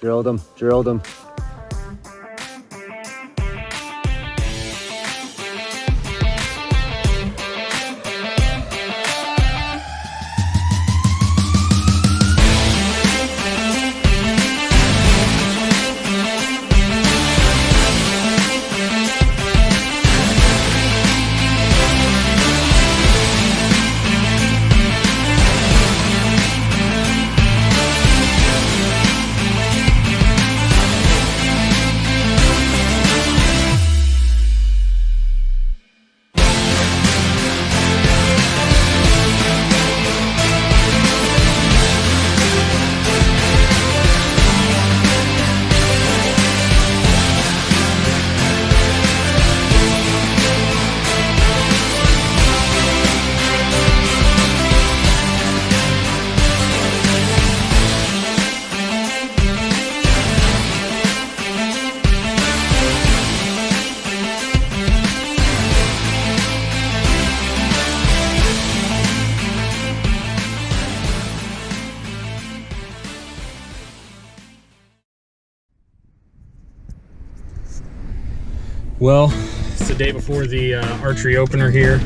Drilled him. Drilled him. Well, it's the day before the archery opener here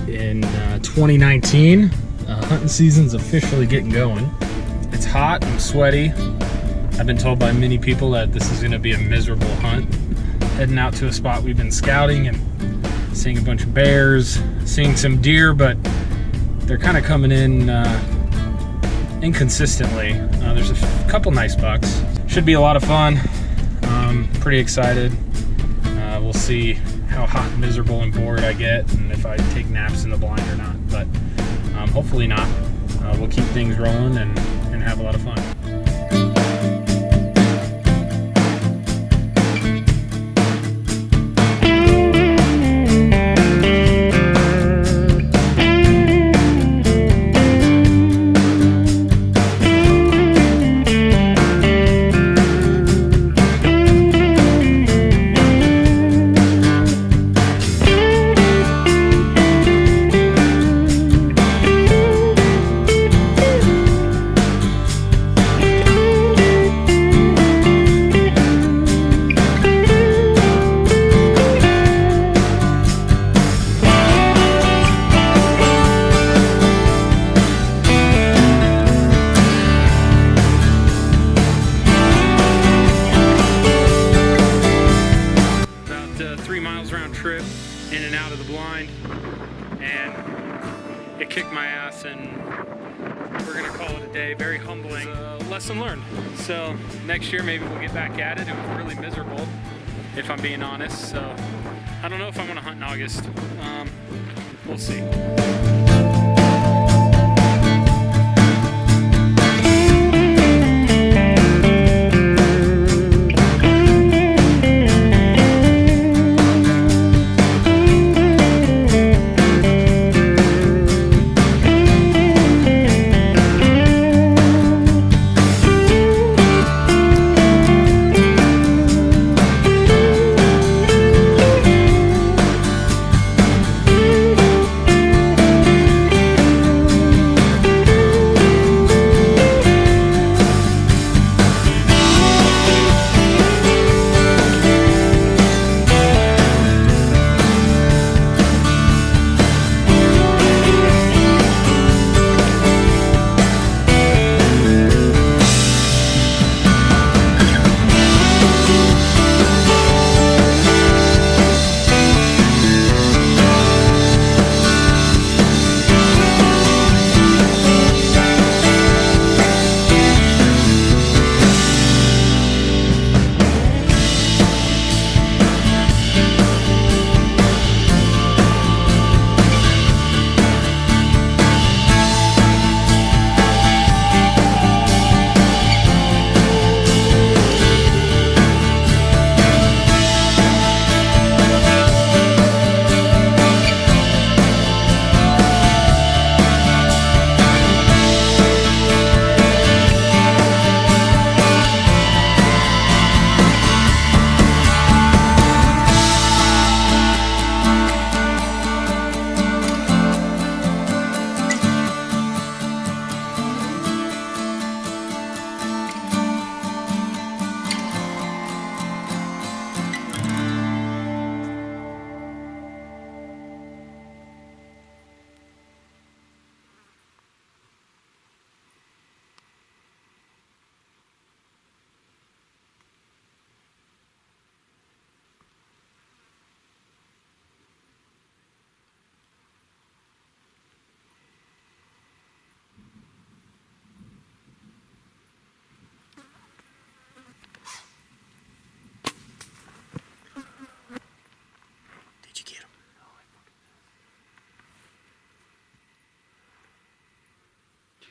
in 2019. Hunting season's officially getting going. It's hot, I'm sweaty. I've been told by many people that this is gonna be a miserable hunt. Heading out to a spot we've been scouting and seeing a bunch of bears, seeing some deer, but they're kind of coming in inconsistently. There's a couple nice bucks. Should be a lot of fun. Pretty excited. We'll see how hot, miserable, and bored I get, and if I take naps in the blind or not. But hopefully not. We'll keep things rolling and have a lot of fun. In and out of the blind, and it kicked my ass, and we're gonna call it a day. Very humbling. Lesson learned. So next year maybe we'll get back at it. It was really miserable, if I'm being honest. So I don't know if I'm gonna hunt in August. We'll see.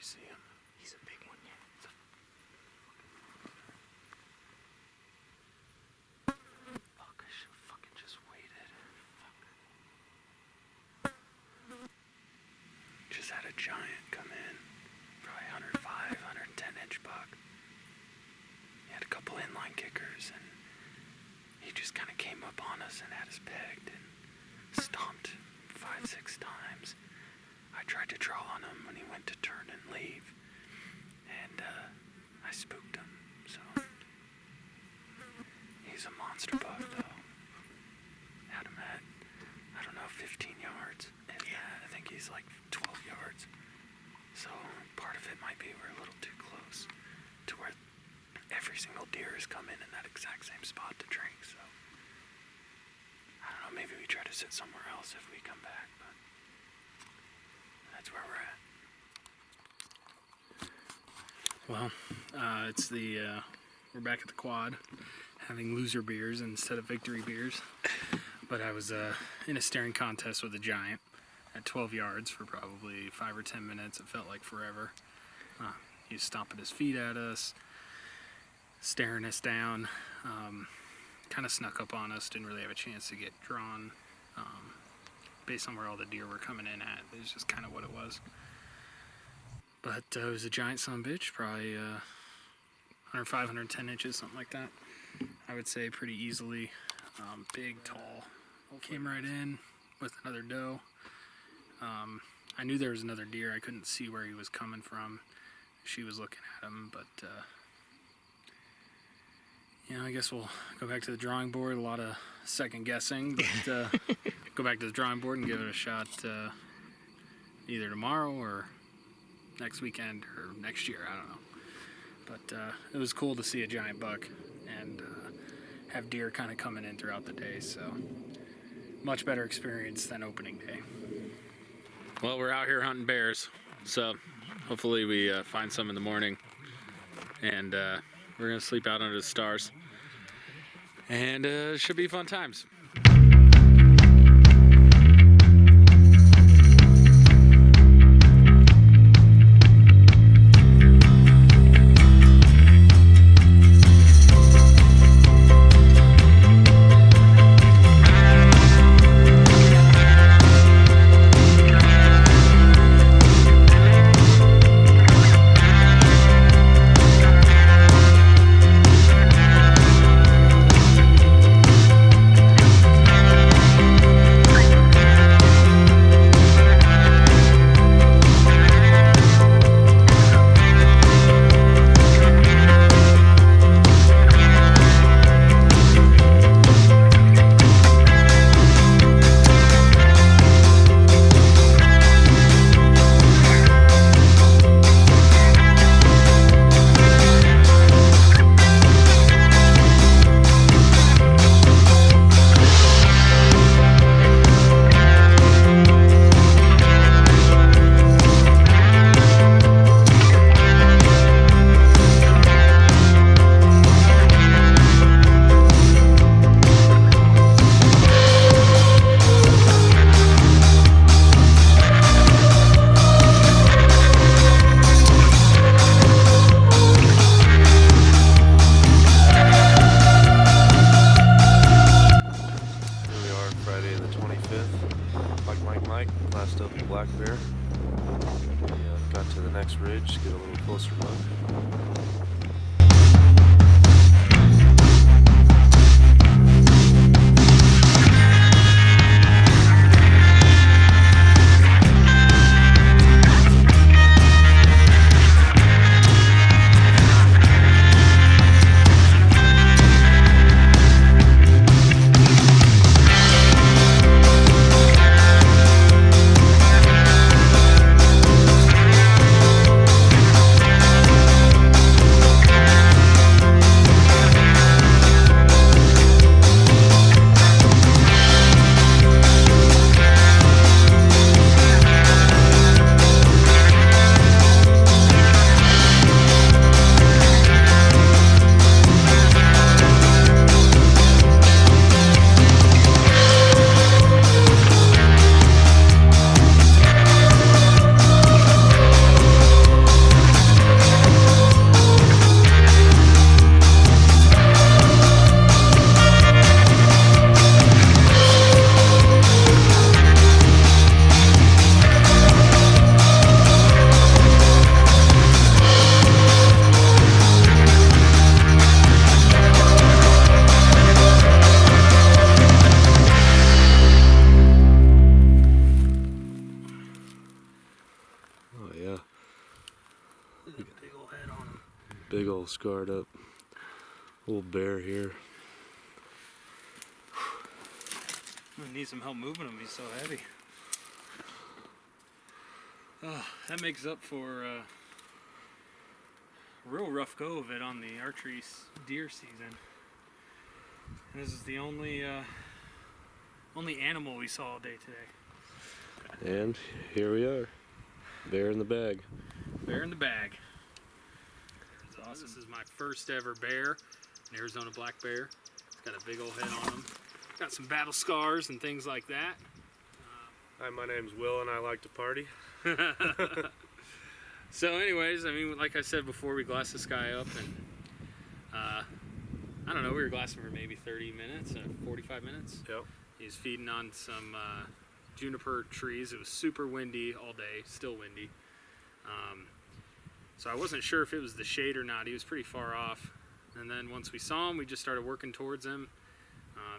see him? He's a big one, yeah. Fuck, I should have fucking just waited. Fuck. Just had a giant come in. Probably 105, 110-inch buck. He had a couple inline kickers, and he just kind of came up on us and had us pegged and stomped 5-6 times. I tried to draw on him when he went to turn and leave, and I spooked him. So he's a monster buck, though. Had him at, I don't know, 15 yards. And I think he's like 12 yards. So part of it might be we're a little too close to where every single deer has come in that exact same spot to drink. So I don't know, maybe we try to sit somewhere else if we come back, but that's where we're at. Well, we're back at the quad having loser beers instead of victory beers. But I was in a staring contest with a giant at 12 yards for probably 5 or 10 minutes. It felt like forever. He was stomping his feet at us, staring us down, kind of snuck up on us, didn't really have a chance to get drawn based on where all the deer were coming in at. It was just kind of what it was. But it was a giant son of a bitch, probably 105, 110 inches, something like that. I would say pretty easily. Big, tall. Came right in with another doe. I knew there was another deer. I couldn't see where he was coming from. She was looking at him, but I guess we'll go back to the drawing board. A lot of second guessing, but go back to the drawing board and give it a shot either tomorrow or next weekend or next year. I don't know. But it was cool to see a giant buck and have deer kind of coming in throughout the day. So much better experience than opening day. Well, we're out here hunting bears, so hopefully we find some in the morning, and we're gonna sleep out under the stars, and it should be fun times. Last up the black bear. We got to the next ridge to get a little closer look. Big old scarred up old bear here. I'm gonna need some help moving him, he's so heavy. Oh, that makes up for a real rough go of it on the archery deer season. And this is the only animal we saw all day today. And here we are, bear in the bag. Bear in the bag. That's awesome. This is my first ever bear, an Arizona black bear. It's got a big old head on him. Got some battle scars and things like that. Hi, my name's Will and I like to party. So anyways, I mean, like I said before, we glassed this guy up, and I don't know, we were glassing for maybe 30 minutes, 45 minutes. Yep. He's feeding on some juniper trees. It was super windy all day, still windy. So I wasn't sure if it was the shade or not. He was pretty far off. And then once we saw him, we just started working towards him.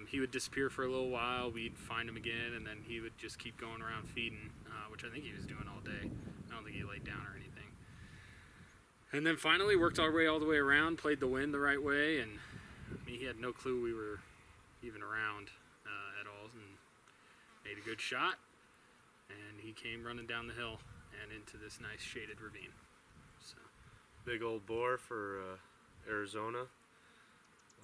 He would disappear for a little while, we'd find him again, and then he would just keep going around feeding, which I think he was doing all day. I don't think he laid down or anything. And then finally worked our way all the way around, played the wind the right way, and I mean, he had no clue we were even around at all, and made a good shot, and he came running down the hill and into this nice shaded ravine. So. Big old boar for Arizona.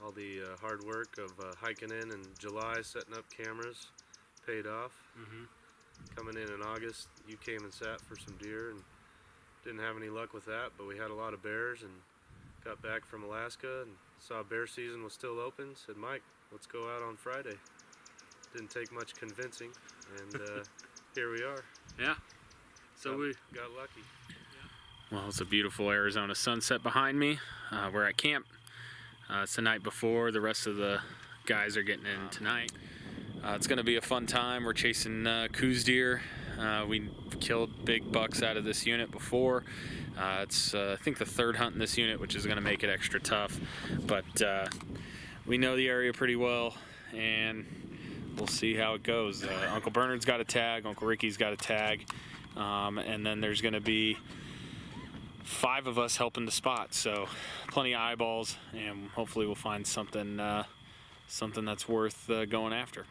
All the hard work of hiking in July, setting up cameras, paid off. Coming in August, you came and sat for some deer and didn't have any luck with that, but we had a lot of bears and got back from Alaska and saw bear season was still open. Said, Mike, let's go out on Friday. Didn't take much convincing, and here we are. Yeah. So we got lucky. Well, it's a beautiful Arizona sunset behind me. We're at camp. It's the night before. The rest of the guys are getting in tonight. It's going to be a fun time. We're chasing Coues Deer. We killed big bucks out of this unit before. It's I think the third hunt in this unit, which is going to make it extra tough. But we know the area pretty well, and we'll see how it goes. Uncle Bernard's got a tag. Uncle Ricky's got a tag. And then there's going to be 5 of us helping to spot, so plenty of eyeballs, and hopefully we'll find something that's worth going after.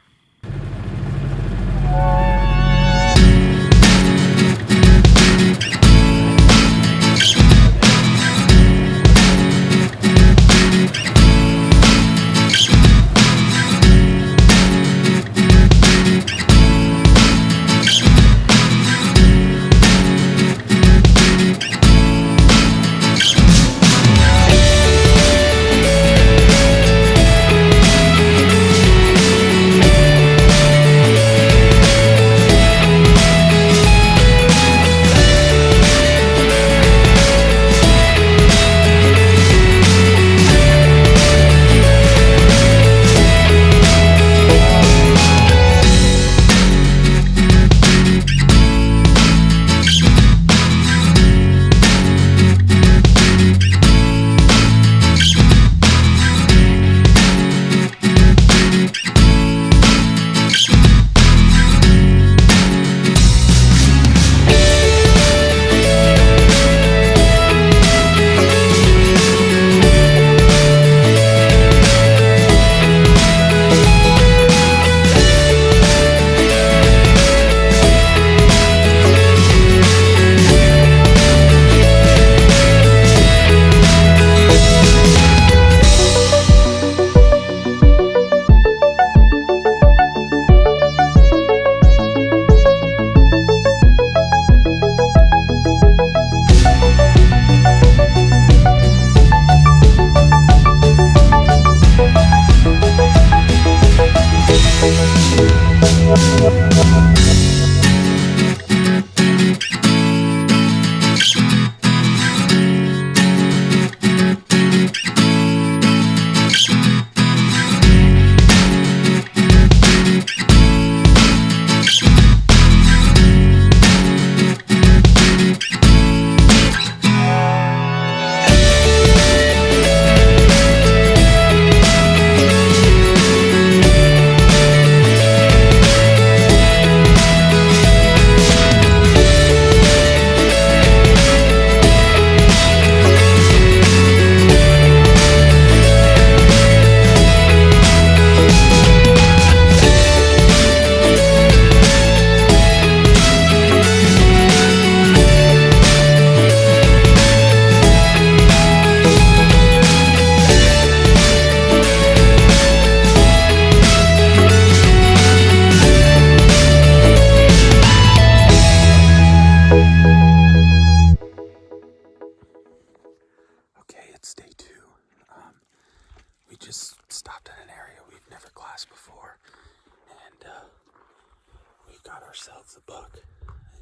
ourselves a buck.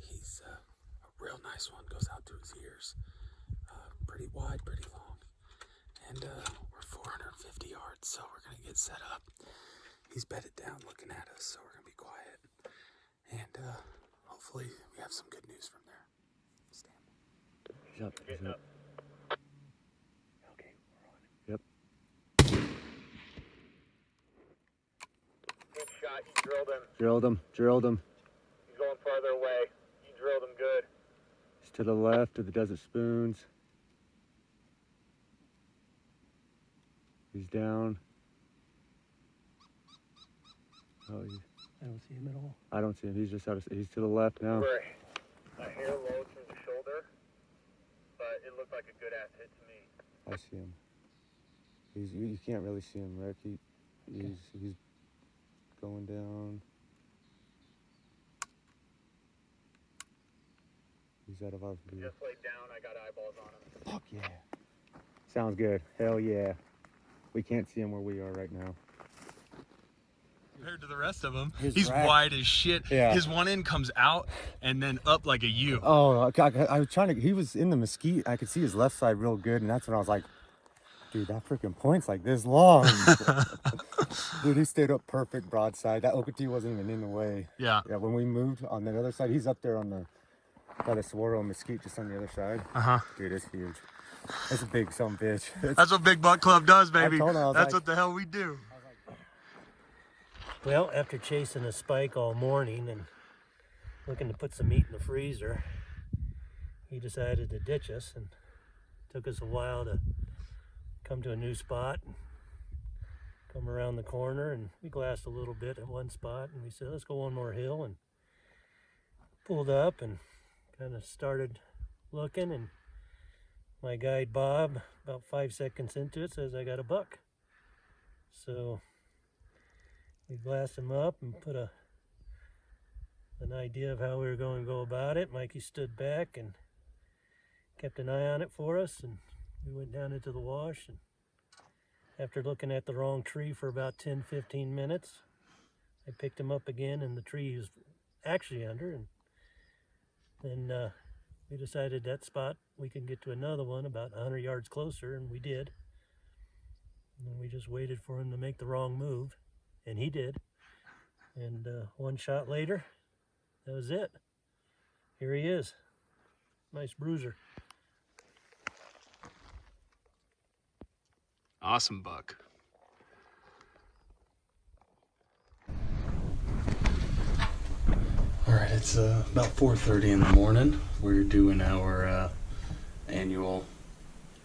He's a real nice one, goes out to his ears. Pretty wide, pretty long. And we're 450 yards, so we're gonna get set up. He's bedded down looking at us, so we're gonna be quiet. And hopefully we have some good news from there. Stand. He's up. He's up. Okay, we're on it. Yep. Good shot. You drilled him. Drilled him. He's going farther away. You drilled him good. He's to the left of the Desert Spoons. He's down. Oh, I don't see him at all. I don't see him. He's just he's to the left now. We're a hair low through the shoulder, but it looked like a good ass hit to me. I see him. You can't really see him, Rick. He's going down. He's out of our view. Just laid down. I got eyeballs on him. Fuck yeah. Sounds good. Hell yeah. We can't see him where we are right now. Compared to the rest of them, His he's rack- wide as shit. Yeah. His one end comes out and then up like a U. Oh, I was trying to. He was in the mesquite. I could see his left side real good, and that's when I was like, "Dude, that freaking point's like this long." Dude, he stayed up perfect broadside. That Okatee wasn't even in the way. Yeah. Yeah. When we moved on the other side, he's up there on by the saguaro mesquite, just on the other side. Dude, it's huge. It's a big son of a bitch. That's what Big Buck Club does, baby. told him, I was That's like- what the hell we do. Well, after chasing a spike all morning and looking to put some meat in the freezer, he decided to ditch us, and took us a while to come to a new spot and come around the corner, and we glassed a little bit at one spot, and we said, let's go one more hill, and pulled up and kind of started looking, and my guide Bob, about 5 seconds into it, says, I got a buck. So we glassed him up and put an idea of how we were going to go about it. Mikey stood back and kept an eye on it for us, and we went down into the wash, and after looking at the wrong tree for about 10-15 minutes, I picked him up again, and the tree he was actually under, and then we decided that spot we could get to another one about 100 yards closer, and we did. And then we just waited for him to make the wrong move, and he did. And one shot later, that was it. Here he is. Nice bruiser. Awesome buck. All right, it's about 4:30 in the morning. We're doing our annual,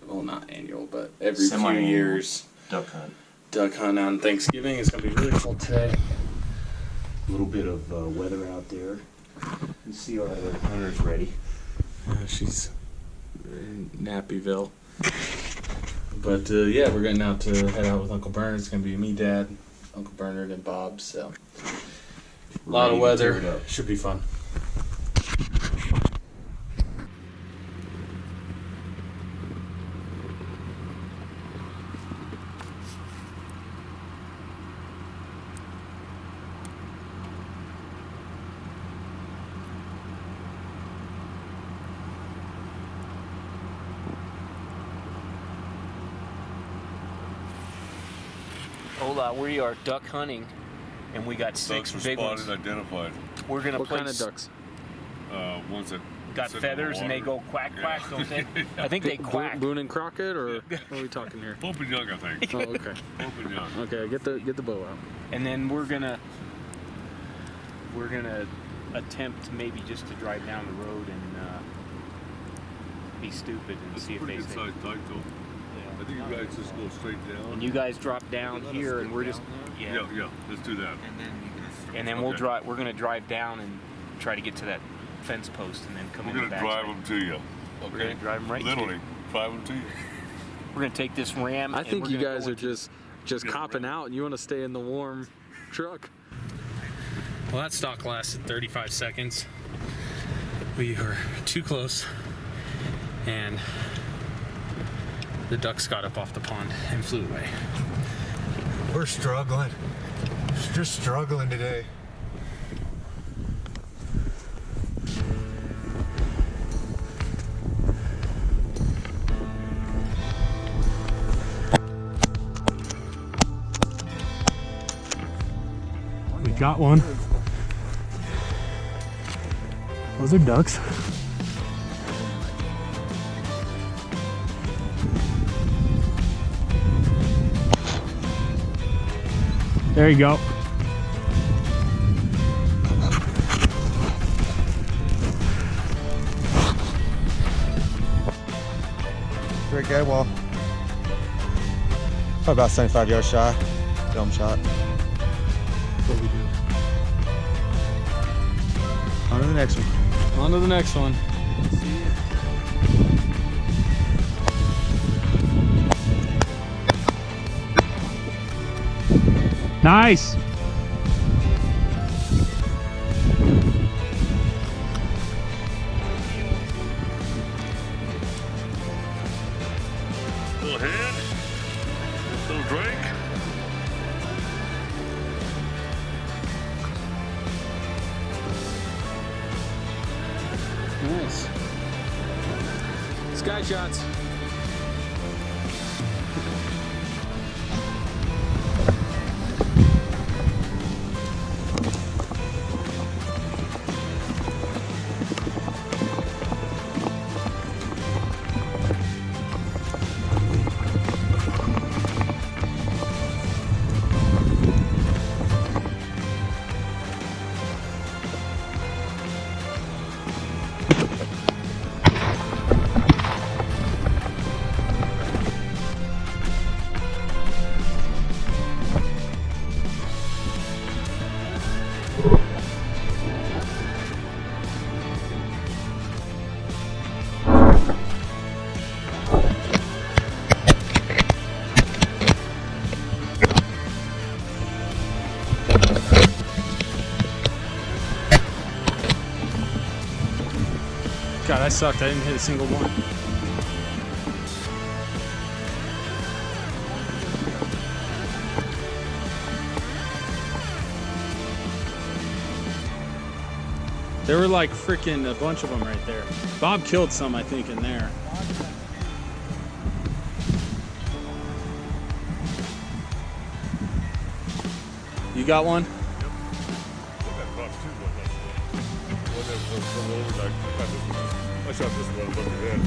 well, not annual, but every few years duck hunt. duck hunt on Thanksgiving. It's gonna be really cold today. A little bit of weather out there. You see our other hunters ready. She's in Nappyville. But yeah, we're getting out to head out with Uncle Bernard. It's gonna be me, Dad, Uncle Bernard, and Bob. So a lot of Ready to tear it weather. up. Should be fun. Hola, we are duck hunting, and we got six Ducks were big spotted, ones. identified. We're gonna What place, kind of ducks? Ones that got sit in the feathers and they water. go quack quack, don't they? I think they quack. Boone and Crockett, or what are we talking here? Pope and Young, I think. Oh, okay. Pope and Young. Okay, get the bow out. And then we're gonna attempt maybe just to drive down the road and be stupid and That's see a if they pretty good say. sized duck, though. I think you guys just go straight down. And you guys drop down here, and we're just Yeah, let's do that. And then we'll Okay. drive. We're gonna drive down and try to get to that fence post, and then come We're in the gonna back. drive them to you. We're gonna drive them right to you. Literally, drive them to you. We're gonna take this ram. I and think we're you gonna guys go are into- just copping out, and you want to stay in the warm truck. Well, that stalk lasted 35 seconds. We were too close, and the ducks got up off the pond and flew away. We're struggling. Just struggling today. Got one. Those are ducks. There you go. Great guy, well, probably about 75 yards shy. Film shot. That's what we do. On to the next one. On to the next one. Nice. Little head. Little drink. Nice. Sky shots. God, I sucked. I didn't hit a single one. There were like freaking a bunch of them right there. Bob killed some, I think, in there. You got one? I shot this one above your head.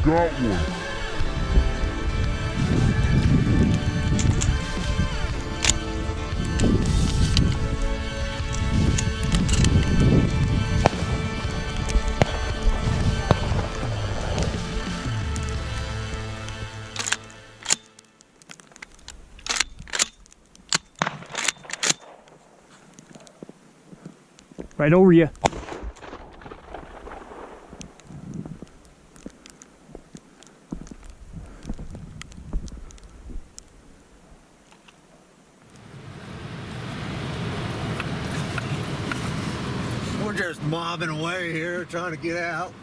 Got one. Right over you. We're just mobbing away here, trying to get out.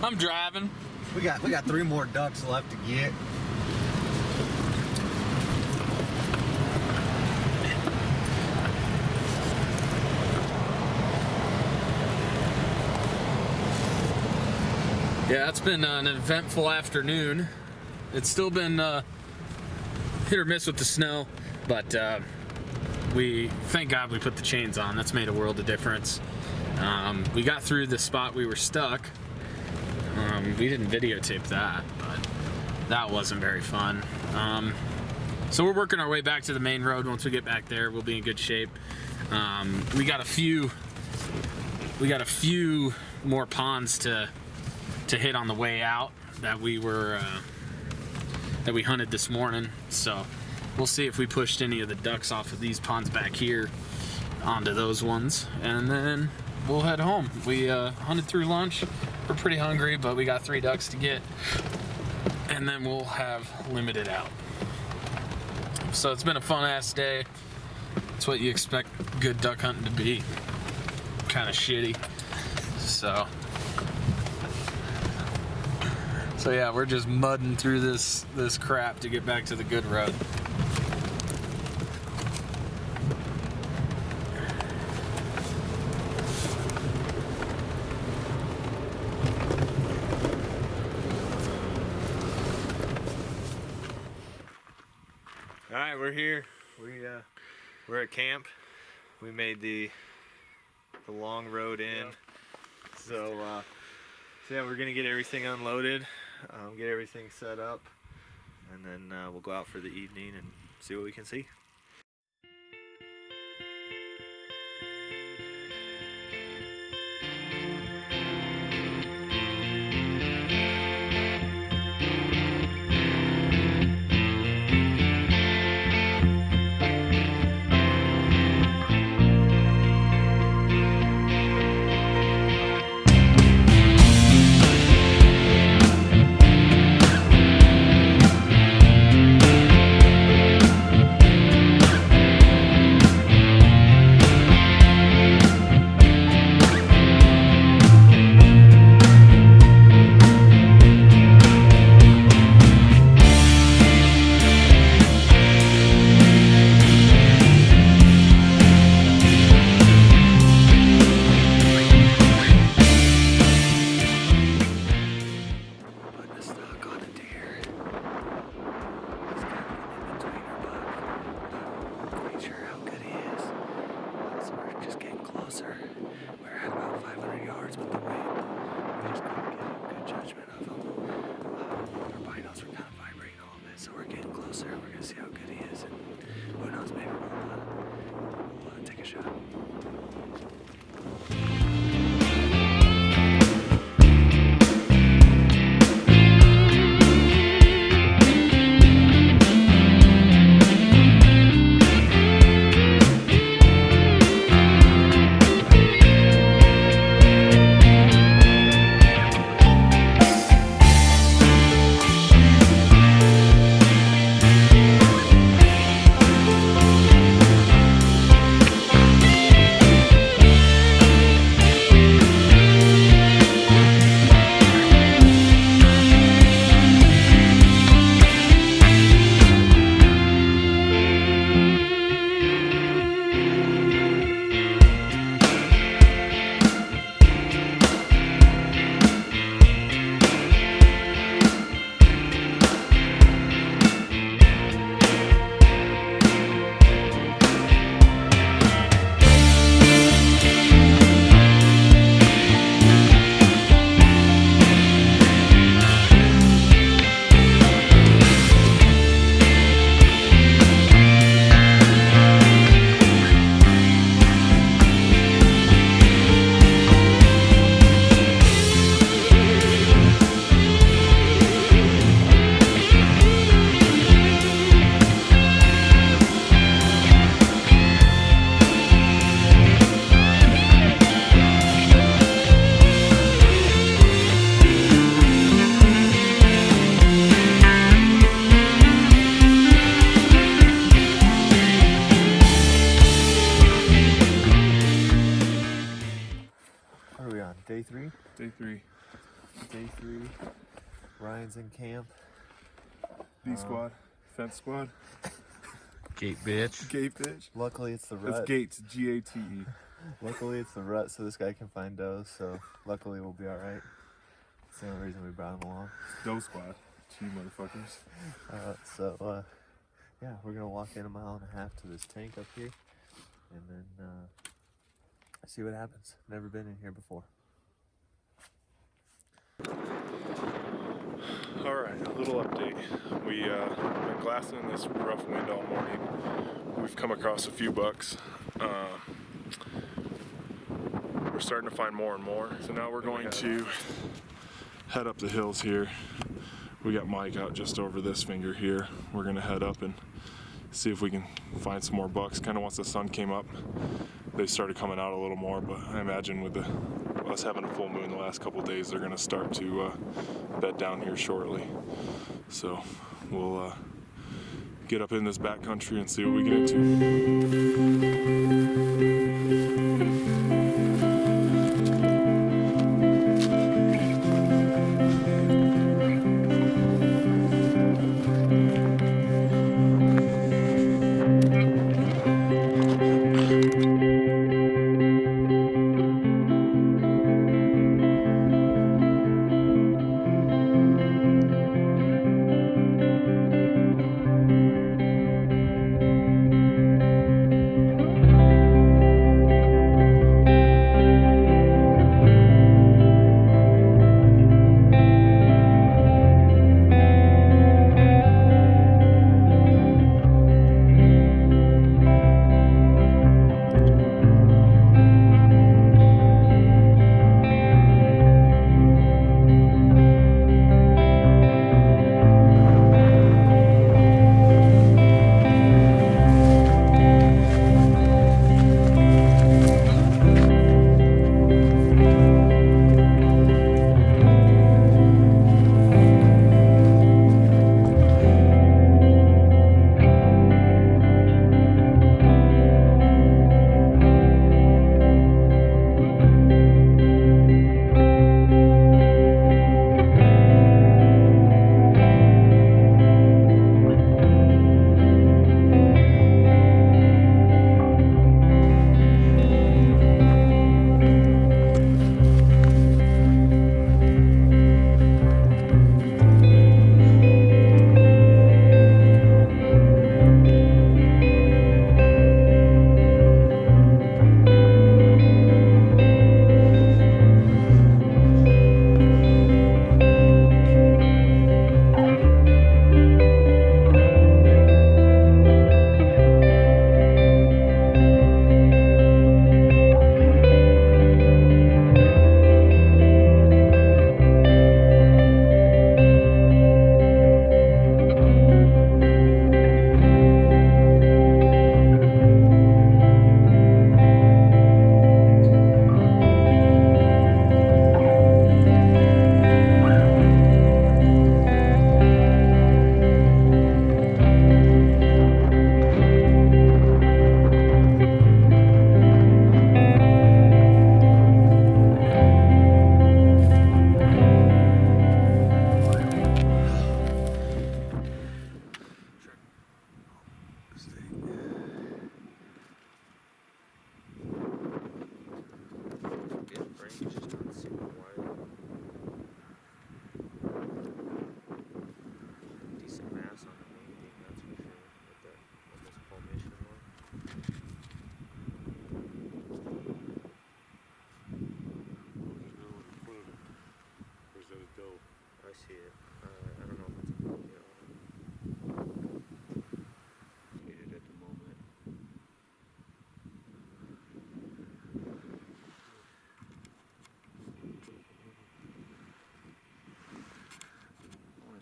I'm driving. We got 3 more ducks left to get. Yeah, it's been an eventful afternoon. It's still been hit or miss with the snow, but thank God we put the chains on. That's made a world of difference. We got through the spot we were stuck. We didn't videotape that, but that wasn't very fun. So we're working our way back to the main road. Once we get back there, we'll be in good shape. We got a few more ponds to hit on the way out that we hunted this morning. So we'll see if we pushed any of the ducks off of these ponds back here onto those ones, and then we'll head home. We hunted through lunch. We're pretty hungry, but we got 3 ducks to get, and then we'll have limited out. So it's been a fun ass day. It's what you expect good duck hunting to be. Kind of shitty. So yeah, we're just mudding through this crap to get back to the good road. All right, we're here. We're at camp. We made the long road in. So yeah, we're gonna get everything unloaded, get everything set up, and then we'll go out for the evening and see what we can see. Day three? Day 3. Day 3. Ryan's in camp. D squad. Fence squad. Gate bitch. Gate bitch. Luckily it's the rut. It's Gates. Gate. Luckily it's the rut, so this guy can find does, so luckily we'll be alright. It's the only reason we brought him along. Doe squad. Gee, motherfuckers. Yeah, we're gonna walk in 1.5 miles to this tank up here, and then see what happens. Never been in here before. Alright, a little update. We've been glassing in this rough wind all morning. We've come across a few bucks. We're starting to find more and more. So now we're going to head up the hills here. We got Mike out just over this finger here. We're going to head up and see if we can find some more bucks. Kind of once the sun came up, they started coming out a little more, but I imagine with us having a full moon the last couple of days, they're going to start to bed down here shortly. So we'll get up in this backcountry and see what we get into.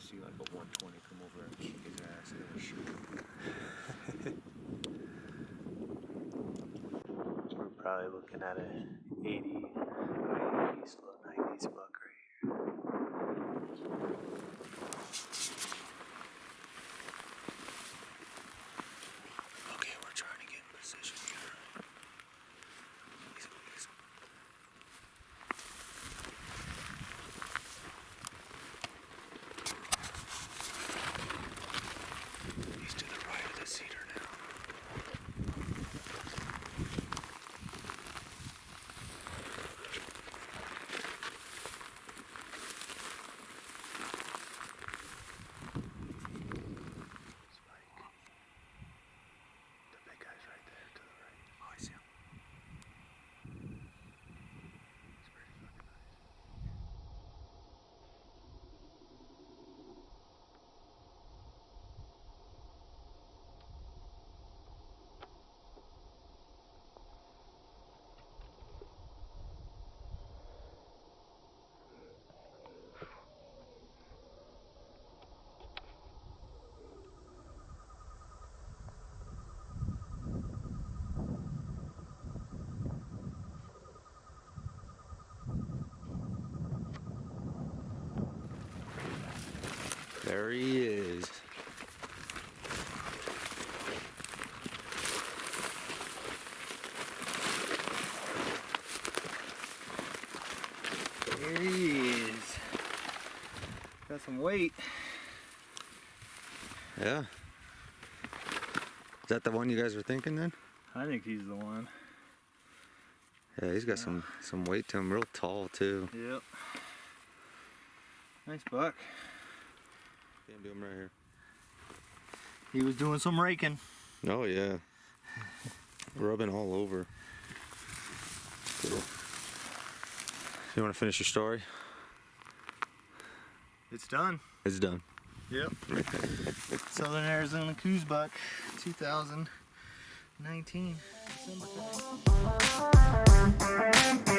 See like a 120 come over and kick his ass and then shoot. We're probably looking at an 80, high 80s, low 90s buck right here. Okay, we're trying to get in position here. There he is. There he is. Got some weight. Yeah. Is that the one you guys were thinking then? I think he's the one. Yeah, he's got some weight to him, real tall too. Yep. Nice buck. Can't do him right here. He was doing some raking. Oh yeah. Rubbing all over. Cool. You want to finish your story? It's done. It's done. Yep. Southern Arizona Coues buck, 2019. December.